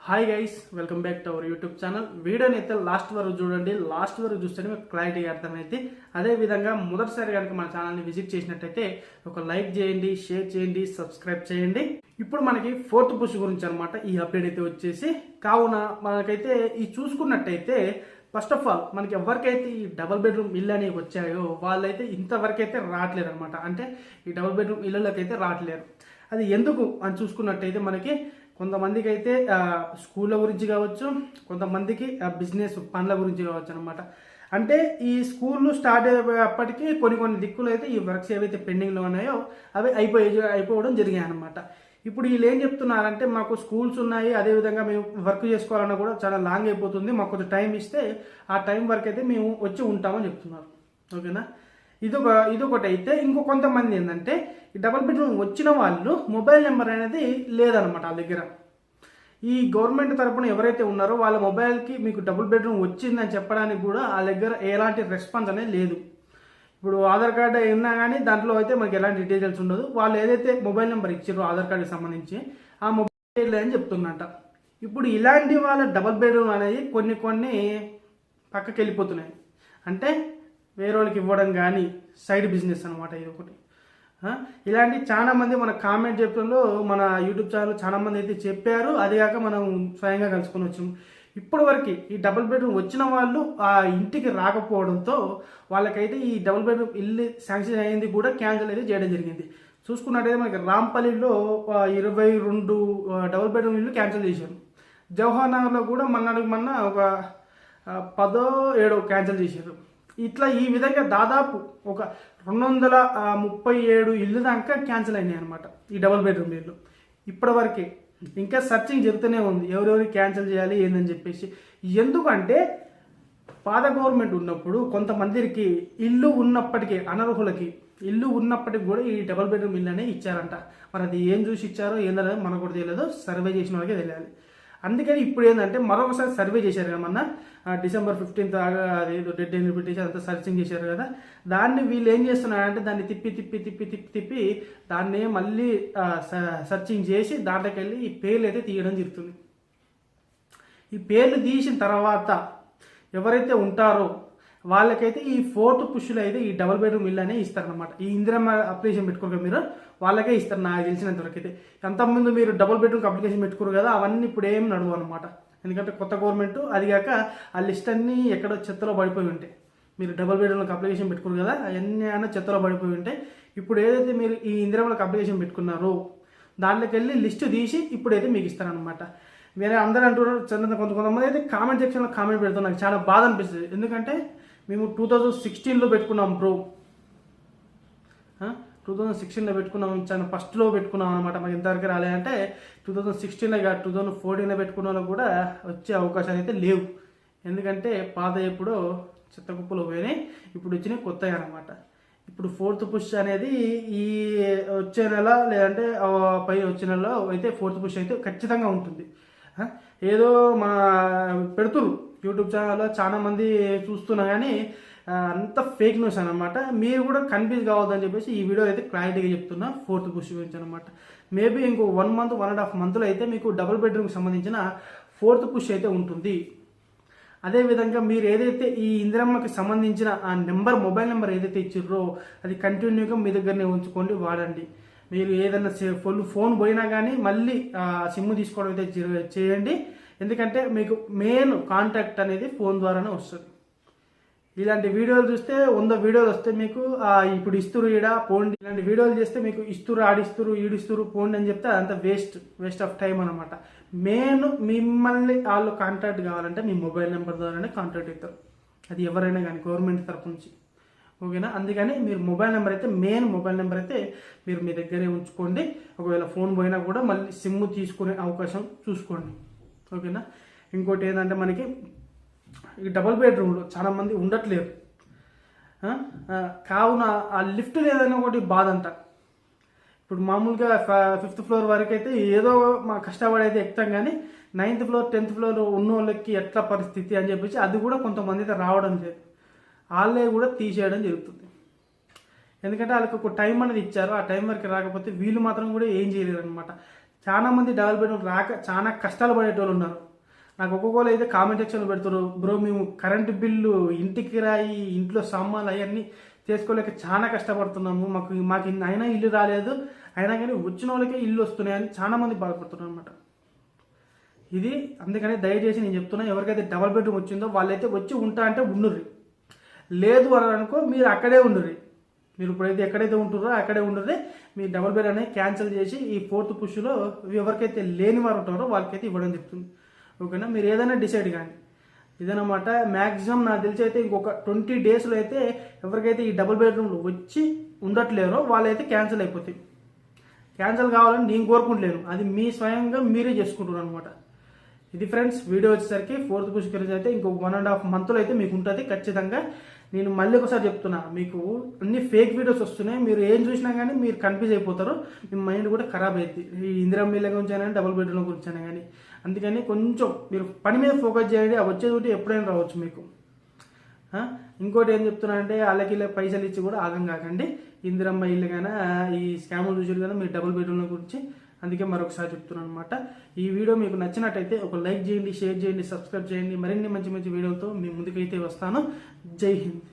Hi guys, welcome back to our YouTube channel. వీడియోని అయితే last వరకు చూడండి. లాస్ట్ వరకు చూస్తేనే మీకు క్లారిటీగా అర్థమైంది. అదేవిధంగా మొదటిసారి కనుక మన ఛానల్ని విజిట్ చేసినట్టయితే ఒక లైక్ చేయండి, షేర్ చేయండి, సబ్స్క్రైబ్ చేయండి. ఇప్పుడు మనకి ఫోర్త్ పుష్ గురించి అనమాట ఈ అప్డేట్ అయితే వచ్చేసి. కావున మనకైతే ఈ చూసుకున్నట్టయితే ఫస్ట్ ఆఫ్ ఆల్ మనకి ఎవరికైతే ఈ డబుల్ బెడ్రూమ్ ఇల్లు అనేవి వచ్చాయో వాళ్ళైతే ఇంతవరకైతే రావట్లేదు అనమాట. అంటే ఈ డబుల్ బెడ్రూమ్ ఇళ్ళకి అయితే రావట్లేరు. అది ఎందుకు అని చూసుకున్నట్టయితే మనకి కొంతమందికి అయితే స్కూళ్ళ గురించి కావచ్చు, కొంతమందికి బిజినెస్ పనుల గురించి కావచ్చు అనమాట. అంటే ఈ స్కూళ్ళు స్టార్ట్ అయ్యేప్పటికీ కొన్ని దిక్కులు అయితే ఈ వర్క్స్ ఏవైతే పెండింగ్లో ఉన్నాయో అవి అయిపోవడం జరిగాయి అనమాట. ఇప్పుడు వీళ్ళు ఏం చెప్తున్నారంటే మాకు స్కూల్స్ ఉన్నాయి, అదేవిధంగా మేము వర్క్ చేసుకోవాలన్నా కూడా చాలా లాంగ్ అయిపోతుంది, మాకు కొంచెం టైం ఇస్తే ఆ టైం వరకు అయితే మేము వచ్చి ఉంటామని చెప్తున్నారు. ఓకేనా, ఇదొకటి అయితే. ఇంకో కొంతమంది ఏంటంటే ఈ డబుల్ బెడ్రూమ్ వచ్చిన వాళ్ళు మొబైల్ నెంబర్ అనేది లేదనమాట వాళ్ళ దగ్గర. ఈ గవర్నమెంట్ తరపున ఎవరైతే ఉన్నారో వాళ్ళ మొబైల్కి మీకు డబుల్ బెడ్రూమ్ వచ్చిందని చెప్పడానికి కూడా వాళ్ళ దగ్గర ఎలాంటి రెస్పాన్స్ అనేది లేదు. ఇప్పుడు ఆధార్ కార్డు ఉన్నా కానీ దాంట్లో అయితే మనకి ఎలాంటి డీటెయిల్స్ ఉండదు. వాళ్ళు ఏదైతే మొబైల్ నెంబర్ ఇచ్చారో ఆధార్ కార్డుకి సంబంధించి ఆ మొబైల్ లేదని చెప్తున్నట్ట. ఇప్పుడు ఇలాంటి వాళ్ళ డబుల్ బెడ్రూమ్ అనేది కొన్ని పక్కకి వెళ్ళిపోతున్నాయి. అంటే వేరే వాళ్ళకి ఇవ్వడం కానీ సైడ్ బిజినెస్ అనమాట ఇది ఒకటి. ఇలాంటి చాలా మంది మన కామెంట్ చెప్పడంలో మన యూట్యూబ్ ఛానల్ చాలా మంది అయితే చెప్పారు. అదిగాక మనం స్వయంగా కలుసుకొని వచ్చాము. ఇప్పటి వరకు ఈ డబుల్ బెడ్రూమ్ వచ్చిన వాళ్ళు ఆ ఇంటికి రాకపోవడంతో వాళ్ళకైతే ఈ డబుల్ బెడ్రూమ్ ఇల్లు శాంక్షన్ అయ్యింది కూడా క్యాన్సిల్ అయితే చేయడం జరిగింది. చూసుకున్నట్టయితే మనకి రాంపల్లిలో 22 డబుల్ బెడ్రూమ్ ఇల్లు క్యాన్సిల్ చేశారు. జవహర్ నగర్లో కూడా మొన్న ఒక 10-7 క్యాన్సిల్ చేశారు. ఇట్లా ఈ విధంగా దాదాపు ఒక 237 ఇల్లు దాకా క్యాన్సిల్ అయినాయి అనమాట ఈ డబుల్ బెడ్రూమ్ ఇల్లు. ఇప్పటివరకే ఇంకా సర్చింగ్ జరుగుతూనే ఉంది ఎవరెవరికి క్యాన్సిల్ చేయాలి ఏందని చెప్పేసి. ఎందుకంటే పాత గవర్నమెంట్ ఉన్నప్పుడు కొంతమందికి ఇల్లు ఉన్నప్పటికీ, అనర్హులకి ఇల్లు ఉన్నప్పటికి కూడా ఈ డబుల్ బెడ్రూమ్ ఇల్లు అనేది ఇచ్చారంట. మరి అది ఏం చూసి ఇచ్చారో ఏందనేది మనకు కూడా తెలియదు, సర్వే చేసిన వాళ్ళకే తెలియాలి. అందుకని ఇప్పుడు ఏంటంటే మరొకసారి సర్వే చేశారు కదా మొన్న December 15th అదేదో డెడ్ అని పెట్టేసి అంతా సర్చింగ్ చేశారు కదా. దాన్ని వీళ్ళు ఏం చేస్తున్నారంటే దాన్ని తిప్పి దాన్ని మళ్ళీ సర్చింగ్ చేసి దాంట్లోకి వెళ్ళి ఈ పేర్లు అయితే తీయడం జరుగుతుంది. ఈ పేర్లు తీసిన తర్వాత ఎవరైతే ఉంటారో వాళ్ళకైతే ఈ ఫోర్త్ పుష్లో అయితే ఈ డబుల్ బెడ్రూమ్ ఇల్లు అనే ఇస్తారనమాట. ఈ ఇందిరమ్మ అప్లికేషన్ పెట్టుకోరు మీరు, వాళ్ళకే ఇస్తారు నాకు తెలిసినంత వరకు అయితే. అంతకుముందు మీరు డబుల్ బెడ్రూమ్కి అప్లికేషన్ పెట్టుకోరు కదా, అవన్నీ ఇప్పుడు ఏం నడవు అనమాట. ఎందుకంటే కొత్త గవర్నమెంట్, అదిగాక ఆ లిస్ట్ అన్నీ ఎక్కడో చెత్తలో పడిపోయి ఉంటాయి. మీరు డబుల్ బెడ్రూమ్కి అప్లికేషన్ పెట్టుకోరు కదా, అవన్నీ అయినా చెత్తలో పడిపోయి ఉంటాయి. ఇప్పుడు ఏదైతే మీరు ఈ ఇందిరమ్మకి అప్లికేషన్ పెట్టుకున్నారో దాంట్లోకి వెళ్ళి లిస్టు తీసి ఇప్పుడైతే మీకు ఇస్తారనమాట. వేరే అందరూ అంటున్నారు, కొంతమంది అయితే కామెంట్ సెక్షన్లో కామెంట్ పెడుతున్నారు. నాకు చాలా బాధ అనిపిస్తుంది. ఎందుకంటే మేము 2016లో పెట్టుకున్నాం బ్రో, 2016లో పెట్టుకున్నాం, చాలా ఫస్ట్లో పెట్టుకున్నాం అనమాట. మాకు ఇంతవరకు రాలేదంటే 2016లో కాదు 2014లో పెట్టుకున్న వాళ్ళకు కూడా వచ్చే అవకాశాలు అయితే లేవు. ఎందుకంటే పాత ఎప్పుడో చెత్తకుప్పలో పోయినాయి, ఇప్పుడు వచ్చినాయి కొత్తవి అనమాట. ఇప్పుడు ఫోర్త్ పుష్ అనేది ఈ వచ్చే నెల లేదంటే పై వచ్చే నెలలో అయితే ఫోర్త్ పుష్ అయితే ఖచ్చితంగా ఉంటుంది. ఏదో మన పెడుతురు యూట్యూబ్ ఛానల్లో చాలా మంది చూస్తున్నా కానీ అంత ఫేక్ న్యూస్ అనమాట. మీరు కూడా కన్ఫ్యూజ్ కావద్దని చెప్పేసి ఈ వీడియో అయితే క్లారిటీగా చెప్తున్నా ఫోర్త్ పుష్ గురించి అనమాట. మేబీ ఇంకో 1 month 1.5 monthలో అయితే మీకు డబుల్ బెడ్రూమ్కి సంబంధించిన ఫోర్త్ పుష్ అయితే ఉంటుంది. అదేవిధంగా మీరు ఏదైతే ఈ ఇందిరమ్మకి సంబంధించిన ఆ నెంబర్, మొబైల్ నెంబర్ ఏదైతే ఇచ్చిర్రో అది కంటిన్యూగా మీ దగ్గరనే ఉంచుకోండి, వాడండి. మీరు ఏదైనా ఫోన్ పోయినా కానీ మళ్ళీ సిమ్ తీసుకోవడం అయితే చేయండి. ఎందుకంటే మీకు మెయిన్ కాంటాక్ట్ అనేది ఫోన్ ద్వారానే వస్తుంది. ఇలాంటి వీడియోలు చూస్తే 100 వీడియోలు వస్తే మీకు ఇప్పుడు ఇస్తురు ఈడ పోండి, ఇలాంటి వీడియోలు చేస్తే మీకు ఇస్తురు ఆడిస్తురు ఈడిస్తురు పోండి అని చెప్తే అదంతా వేస్ట్ ఆఫ్ టైం అనమాట. మెయిన్ మిమ్మల్ని వాళ్ళు కాంటాక్ట్ కావాలంటే మీ మొబైల్ నెంబర్ ద్వారానే కాంటాక్ట్ అవుతారు. అది ఎవరైనా కానీ గవర్నమెంట్ తరఫు నుంచి. ఓకేనా, అందుకని మీరు మొబైల్ నెంబర్ అయితే మెయిన్ మొబైల్ నెంబర్ అయితే మీరు మీ దగ్గరే ఉంచుకోండి. ఒకవేళ ఫోన్ పోయినా కూడా మళ్ళీ సిమ్ తీసుకునే అవకాశం చూసుకోండి. ఓకేనా, ఇంకోటి ఏంటంటే మనకి ఈ డబుల్ బెడ్రూమ్లో చాలామంది ఉండట్లేరు. కావున ఆ లిఫ్ట్ లేదని ఒకటి బాధ అంట. ఇప్పుడు మామూలుగా 5th ఫ్లోర్ వరకు అయితే ఏదో మా కష్టపడైతే ఎక్కుతాం, కానీ 9th ఫ్లోర్ 10th ఫ్లోర్ ఉన్న వాళ్ళకి ఎట్లా పరిస్థితి అని చెప్పేసి అది కూడా కొంతమంది అయితే రావడం లేదు. వాళ్ళే కూడా తీసేయడం జరుగుతుంది. ఎందుకంటే వాళ్ళకి ఒక టైం అనేది ఇచ్చారు, ఆ టైం వరకు రాకపోతే వీళ్ళు మాత్రం కూడా ఏం చేయలేరు అనమాట. చాలా మంది డబుల్ బెడ్రూమ్ రాక చాలా కష్టాలు పడేటోళ్ళు ఉన్నారు. నాకు ఒక్కొక్కరు అయితే కామెంట్ సెక్షన్లో పెడతారు, బ్రో మేము కరెంటు బిల్లు, ఇంటికి కిరాయి, ఇంట్లో సామాన్లు అవన్నీ చేసుకోలేక చాలా కష్టపడుతున్నాము, మాకు అయినా ఇల్లు రాలేదు, అయినా కానీ వచ్చిన వాళ్ళకే ఇల్లు వస్తున్నాయని చాలా మంది బాధపడుతున్నారు అనమాట. ఇది అందుకని దయచేసి నేను చెప్తున్నా, ఎవరికైతే డబుల్ బెడ్రూమ్ వచ్చిందో వాళ్ళైతే వచ్చి ఉంటా అంటే ఉండుర్రి, లేదు అని అనుకో మీరు అక్కడే ఉండుర్రి. మీరు ఇప్పుడైతే ఎక్కడైతే ఉంటుర్రో అక్కడే ఉండుర్రి. మీ డబుల్ బెడ్ అనేది క్యాన్సిల్ చేసి ఈ 4th పుష్లో ఎవరికైతే లేని వారు ఉంటారో వాళ్ళకైతే ఇవ్వడం చెప్తుంది. ఓకేనా, మీరు ఏదైనా డిసైడ్ కానీ ఇదనమాట. మ్యాక్సిమం నాకు తెలిసి అయితే ఇంకొక 20 డేస్లో అయితే ఎవరికైతే ఈ డబుల్ బెడ్రూమ్లు వచ్చి ఉండట్లేరో వాళ్ళైతే క్యాన్సిల్ అయిపోతాయి. క్యాన్సిల్ కావాలని నేను కోరుకుంటలేను, అది మీ స్వయంగా మీరే చేసుకుంటున్నారు అనమాట. ఇది ఫ్రెండ్స్ వీడియో వచ్చేసరికి 4th పుష్ గురించి అయితే ఇంకో 1.5 మంత్లో అయితే మీకు ఉంటుంది ఖచ్చితంగా. నేను మళ్ళీ ఒకసారి చెప్తున్నా, మీకు అన్ని ఫేక్ వీడియోస్ వస్తున్నాయి, మీరు ఏం చూసినా కానీ మీరు కన్ఫ్యూజ్ అయిపోతారు, మీ మైండ్ కూడా ఖరాబ్ అవుతుంది. ఈ ఇందిరమ్మ ఇళ్ళ గురించి అయినా డబుల్ బెడ్రూమ్ గురించి అయినా కానీ. అందుకని కొంచెం మీరు పని మీద ఫోకస్ చేయండి, ఆ వచ్చేది ఒకటి ఎప్పుడైనా రావచ్చు మీకు. ఇంకోటి ఏం చెప్తున్నా అంటే వాళ్ళకి ఇలా పైసలు ఇచ్చి కూడా ఆగం కాకండి. ఇందిరమ్మ ఇల్లు కానీ ఈ స్కాములు చూసారు కదా మీరు డబుల్ బెడ్రూమ్ల గురించి. అందుకే మరొకసారి చెప్తున్నాను అనమాట. ఈ వీడియో మీకు నచ్చినట్టయితే ఒక లైక్ చేయండి, షేర్ చేయండి, సబ్స్క్రైబ్ చేయండి. మరిన్ని మంచి మంచి వీడియోలతో మీ ముందుకైతే వస్తాను. జై హింద్.